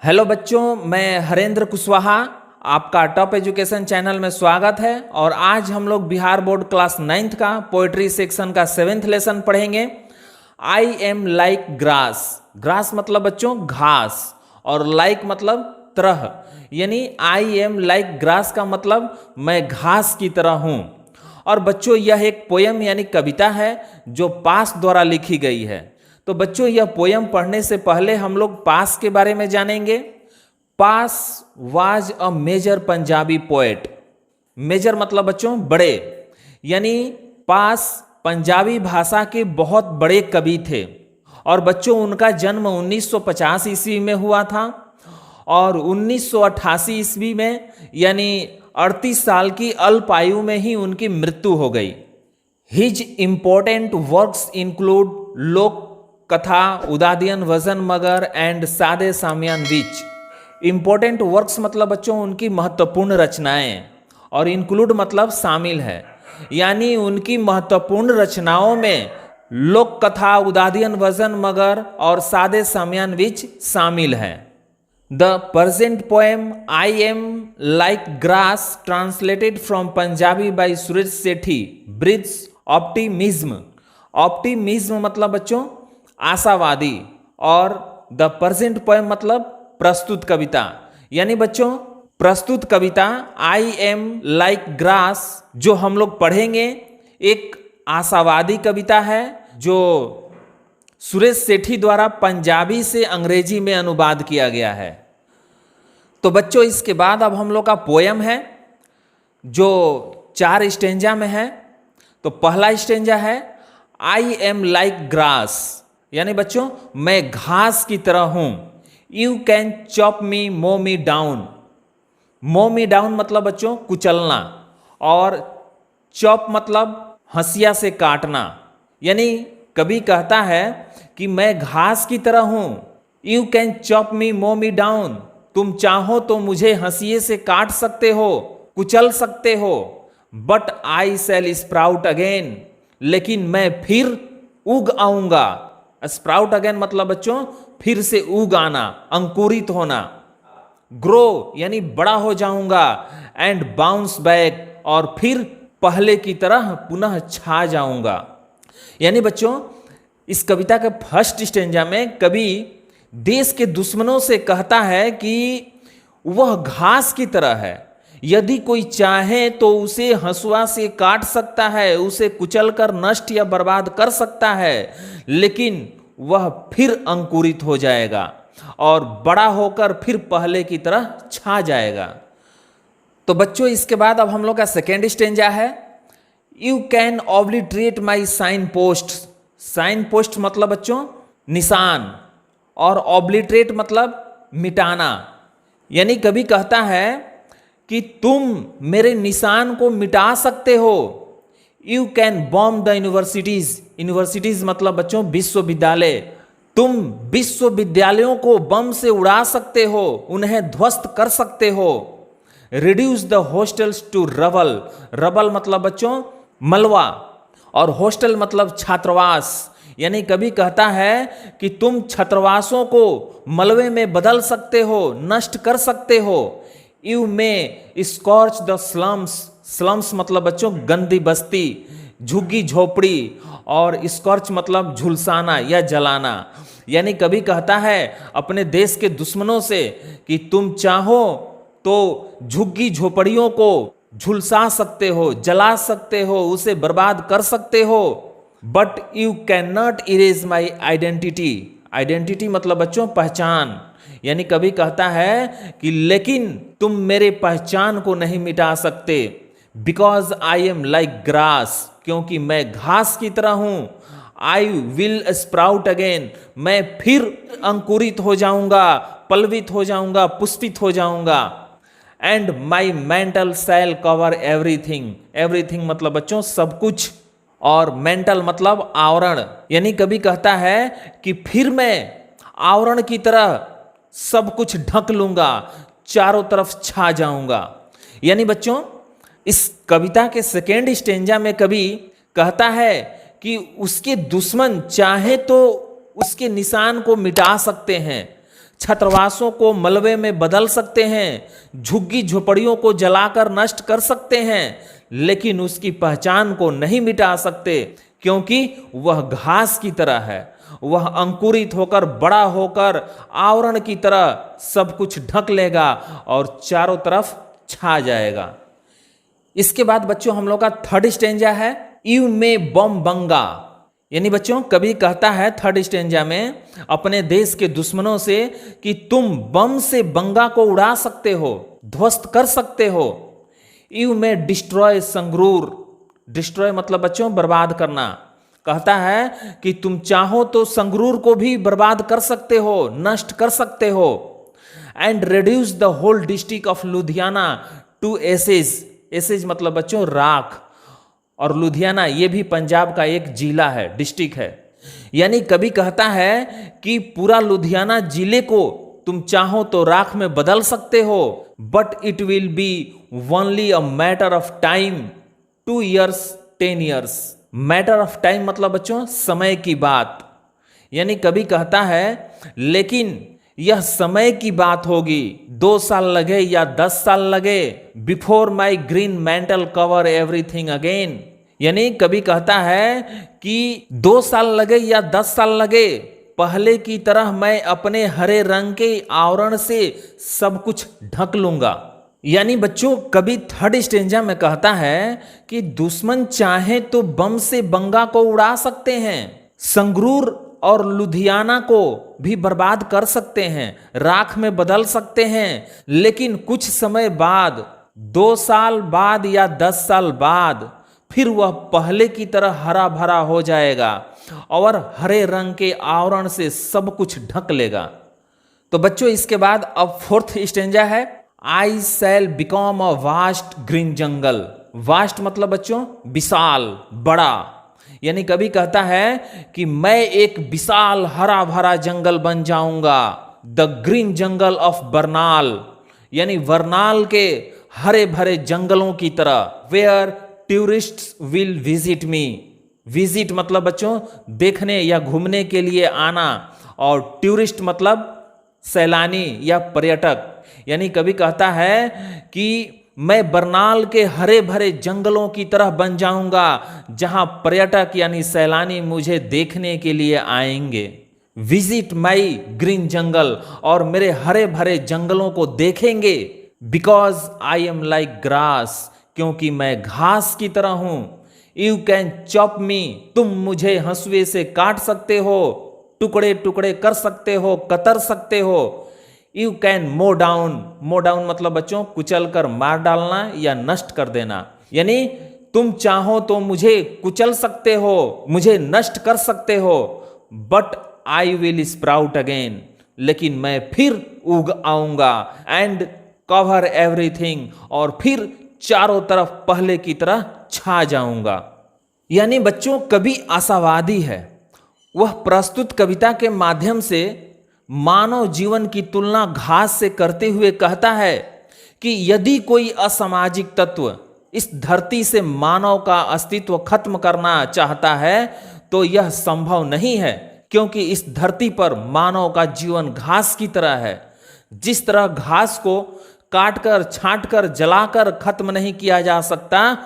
Hello बच्चों, मैं हरेंद्र कुशवाहा आपका टॉप एजुकेशन चैनल में स्वागत है। और आज हम लोग बिहार बोर्ड क्लास 9th का पोएट्री सेक्शन का 7th लेसन पढ़ेंगे। आई एम लाइक ग्रास। ग्रास मतलब बच्चों घास, और लाइक मतलब तरह, यानी आई एम लाइक ग्रास का मतलब मैं घास की तरह हूँ। और बच्चों यह एक पोयम यानी कविता है जो पास द्वारा लिखी गई है। तो बच्चों यह पोयम पढ़ने से पहले हम लोग पास के बारे में जानेंगे। Pash was a major Punjabi poet. Major मतलब बच्चों बड़े, यानी पास पंजाबी भाषा के बहुत बड़े कवि थे। और बच्चों उनका जन्म 1950 ईस्वी में हुआ था और 1988 ईस्वी में यानी 38 साल की अल्प आयु में ही उनकी मृत्यु हो गई। हिज इम्पोर्टेंट वर्क्स इंक्लूड लोक कथा, उदादियन, वजन मगर एंड सादे सामियान विच। इंपॉर्टेंट वर्क्स मतलब बच्चों उनकी महत्वपूर्ण रचनाएं, और इंक्लूड मतलब शामिल है, यानी उनकी महत्वपूर्ण रचनाओं में लोक कथा, उदादियन, वजन मगर और सादे सामियान विच शामिल है। The present poem I am like grass translated from Punjabi by Suresh Sethi breathes optimism. Optimism मतलब बच्चों आशावादी, और द प्रेजेंट पोएम मतलब प्रस्तुत कविता। यानी बच्चों प्रस्तुत कविता आई एम लाइक ग्रास जो हम लोग पढ़ेंगे एक आशावादी कविता है जो सुरेश सेठी द्वारा पंजाबी से अंग्रेजी में अनुवाद किया गया है। तो बच्चों इसके बाद अब हम लोग का पोयम है जो 4 स्टेंजा में है। तो पहला स्टेंजा है आई एम लाइक ग्रास, यानी बच्चों मैं घास की तरह हूं। यू कैन चॉप मी, मो मी डाउन। मो मी डाउन मतलब बच्चों कुचलना, और चॉप मतलब हंसिया से काटना। यानी कवि कहता है कि मैं घास की तरह हूं। यू कैन चॉप मी, मो मी डाउन। तुम चाहो तो मुझे हंसिए से काट सकते हो, कुचल सकते हो। But I shall sprout again, लेकिन मैं फिर उग आऊंगा। स्प्राउट अगेन मतलब बच्चों फिर से उग आना, अंकुरित होना। ग्रो यानी बड़ा हो जाऊंगा, एंड बाउंस बैक और फिर पहले की तरह पुनः छा जाऊंगा। यानी बच्चों इस कविता के फर्स्ट स्टेंजा में कवि देश के दुश्मनों से कहता है कि वह घास की तरह है, यदि कोई चाहे तो उसे हंसुआ से काट सकता है, उसे कुचलकर नष्ट या बर्बाद कर सकता है, लेकिन वह फिर अंकुरित हो जाएगा और बड़ा होकर फिर पहले की तरह छा जाएगा। तो बच्चों इसके बाद अब हम लोग का सेकेंड स्टेंजा है you can obliterate my signpost. Signpost मतलब बच्चों निशान, और ऑब्लिटरेट मतलब मिटाना। यानी कवि कहता है कि तुम मेरे निशान को मिटा सकते हो। You can bomb the universities. Universities मतलब बच्चों विश्वविद्यालय। तुम विश्वविद्यालयों को बम से उड़ा सकते हो, उन्हें ध्वस्त कर सकते हो। Reduce the hostels to rubble. Rubble मतलब बच्चों मलबा, और हॉस्टल मतलब छात्रावास। यानी कवि कहता है कि तुम छात्रावासों को मलबे में बदल सकते हो, नष्ट कर सकते हो। You may scorch the slums. Slums मतलब बच्चों गंदी बस्ती, झुग्गी झोपड़ी, और स्कॉर्च मतलब झुलसाना या जलाना। यानी कवि कहता है अपने देश के दुश्मनों से कि तुम चाहो तो झुग्गी झोपड़ियों को झुलसा सकते हो, जला सकते हो, उसे बर्बाद कर सकते हो। But you can not erase my identity. Identity मतलब बच्चों पहचान। यानी कवि कहता है कि लेकिन तुम मेरे पहचान को नहीं मिटा सकते। Because I am like grass, क्योंकि मैं घास की तरह हूं। आई विल स्प्राउट अगेन, मैं फिर अंकुरित हो जाऊंगा, पल्वित हो जाऊंगा, पुष्पित हो जाऊंगा। And my mantle shall cover everything. Everything मतलब बच्चों सब कुछ, और मेंटल मतलब आवरण। यानी कवि कहता है कि फिर मैं आवरण की तरह सब कुछ ढक लूंगा, चारों तरफ छा जाऊंगा। यानी बच्चों इस कविता के सेकेंड स्टेंजा में कवि कहता है कि उसके दुश्मन चाहे तो उसके निशान को मिटा सकते हैं, छात्रावासों को मलबे में बदल सकते हैं, झुग्गी झोपड़ियों को जलाकर नष्ट कर सकते हैं, लेकिन उसकी पहचान को नहीं मिटा सकते, क्योंकि वह घास की तरह है। वह अंकुरित होकर बड़ा होकर आवरण की तरह सब कुछ ढक लेगा और चारों तरफ छा जाएगा। इसके बाद बच्चों हम लोग का थर्ड स्टेंजा है, यू में बम बंगा। यानी बच्चों कवि कहता है थर्ड स्टेंजा में अपने देश के दुश्मनों से कि तुम बम से बंगा को उड़ा सकते हो, ध्वस्त कर सकते हो। यू में डिस्ट्रॉय संगरूर, डिस्ट्रॉय मतलब बच्चों बर्बाद करना। कहता है कि तुम चाहो तो संगरूर को भी बर्बाद कर सकते हो, नष्ट कर सकते हो। And reduce the whole district of Ludhiana to ashes, ashes मतलब बच्चों राख, और लुधियाना ये भी पंजाब का एक जिला है, डिस्ट्रिक्ट है। यानी कवि कहता है कि पूरा लुधियाना जिले को तुम चाहो तो राख में बदल सकते हो, but it will be only a matter of time, 2 years 10 years। Matter of time मतलब बच्चों समय की बात। यानी कवि कहता है लेकिन यह समय की बात होगी, 2 साल लगे या 10 साल लगे, before my green mantle cover everything again. यानी कवि कहता है कि 2 साल लगे या 10 साल लगे, पहले की तरह मैं अपने हरे रंग के आवरण से सब कुछ ढक लूंगा। यानी बच्चों कवि थर्ड स्टेंजा में कहता है कि दुश्मन चाहे तो बम से बंगा को उड़ा सकते हैं, संगरूर और लुधियाना को भी बर्बाद कर सकते हैं, राख में बदल सकते हैं, लेकिन कुछ समय बाद, 2 साल बाद या 10 साल बाद फिर वह पहले की तरह हरा भरा हो जाएगा और हरे रंग के आवरण से सब कुछ ढक लेगा। तो बच्चों इसके बाद अब फोर्थ स्टेंजा है, I shall become a vast green jungle. Vast मतलब बच्चों विशाल, बड़ा। यानी कवि कहता है कि मैं एक विशाल हरा भरा जंगल बन जाऊंगा, the green jungle of Barnal. यानी बरनाल के हरे भरे जंगलों की तरह, where tourists will visit me. Visit मतलब बच्चों देखने या घूमने के लिए आना, और टूरिस्ट मतलब सैलानी या पर्यटक। यानी कवि कहता है कि मैं बरनाल के हरे भरे जंगलों की तरह बन जाऊंगा, जहां पर्यटक यानी सैलानी मुझे देखने के लिए आएंगे। विजिट माई ग्रीन जंगल, और मेरे हरे भरे जंगलों को देखेंगे। Because I am like grass, क्योंकि मैं घास की तरह हूं। यू कैन चॉप मी, तुम मुझे हंसुए से काट सकते हो, टुकड़े टुकड़े कर सकते हो, कतर सकते हो। यू कैन मो डाउन, मो डाउन मतलब बच्चों कुचल कर मार डालना या नष्ट कर देना। यानी तुम चाहो तो मुझे कुचल सकते हो, मुझे नष्ट कर सकते हो, but I will sprout again, लेकिन मैं फिर उग आऊंगा। एंड कवर एवरीथिंग, और फिर चारों तरफ पहले की तरह छा जाऊंगा। यानी बच्चों कवि आशावादी है। वह प्रस्तुत कविता के माध्यम से मानव जीवन की तुलना घास से करते हुए कहता है कि यदि कोई असामाजिक तत्व इस धरती से मानव का अस्तित्व खत्म करना चाहता है तो यह संभव नहीं है, क्योंकि इस धरती पर मानव का जीवन घास की तरह है। जिस तरह घास को काटकर, छांटकर, जलाकर खत्म नहीं किया जा सकता,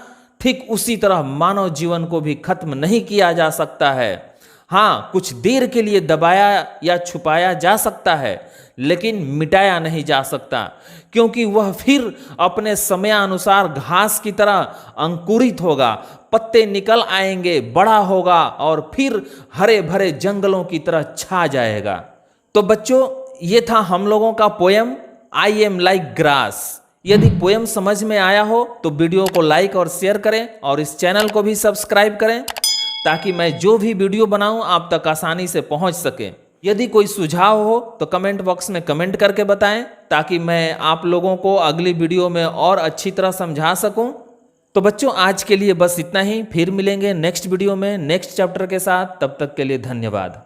ठीक उसी तरह मानव जीवन को भी खत्म नहीं किया जा सकता है। हाँ, कुछ देर के लिए दबाया या छुपाया जा सकता है, लेकिन मिटाया नहीं जा सकता, क्योंकि वह फिर अपने समयानुसार घास की तरह अंकुरित होगा, पत्ते निकल आएंगे, बड़ा होगा और फिर हरे भरे जंगलों की तरह छा जाएगा। तो बच्चों ये था हम लोगों का poem I am like grass. यदि पोयम समझ में आया हो तो वीडियो को लाइक और शेयर करें, और इस चैनल को भी सब्सक्राइब करें, ताकि मैं जो भी वीडियो बनाऊं आप तक आसानी से पहुंच सके। यदि कोई सुझाव हो तो कमेंट बॉक्स में कमेंट करके बताएं, ताकि मैं आप लोगों को अगली वीडियो में और अच्छी तरह समझा सकूं। तो बच्चों आज के लिए बस इतना ही, फिर मिलेंगे नेक्स्ट वीडियो में नेक्स्ट चैप्टर के साथ। तब तक के लिए धन्यवाद।